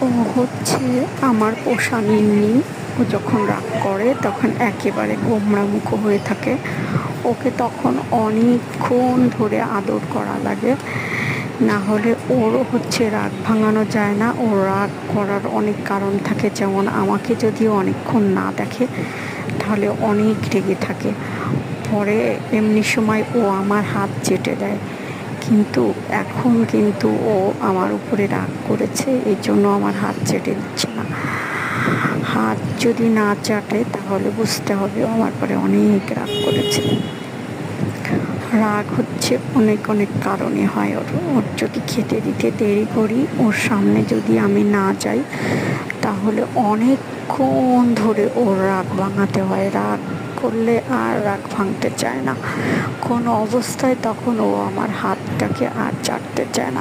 ও হচ্ছে আমার পোষা মিন্নি। ও যখন রাগ করে তখন একেবারে গোমড়ামুখো হয়ে থাকে। ওকে তখন অনেকক্ষণ ধরে আদর করা লাগে, না হলে ওরও হচ্ছে রাগ ভাঙানো যায় না। ওর রাগ করার অনেক কারণ থাকে, যেমন আমাকে যদি অনেকক্ষণ না দেখে তাহলে অনেক রেগে থাকে। পরে এমনি সময় ও আমার হাত চেটে দেয়, কিন্তু এখন কিন্তু ও আমার উপরে রাগ করেছে, এই জন্য আমার হাত চেটে দিচ্ছে না। হাত যদি না চাটে তাহলে বুঝতে হবে ও আমার পরে অনেক রাগ করেছে। রাগ হচ্ছে অনেক অনেক কারণে হয়। ওর যদি খেতে দিতে দেরি করি, ওর সামনে যদি আমি না যাই, তাহলে অনেকক্ষণ ধরে ওর রাগ ভাঙাতে হয়। রাগ করলে আর রাগ ভাঙতে চায় না কোনো অবস্থায়, তখন ও আমার হাতটাকে আর চাটতে চায় না।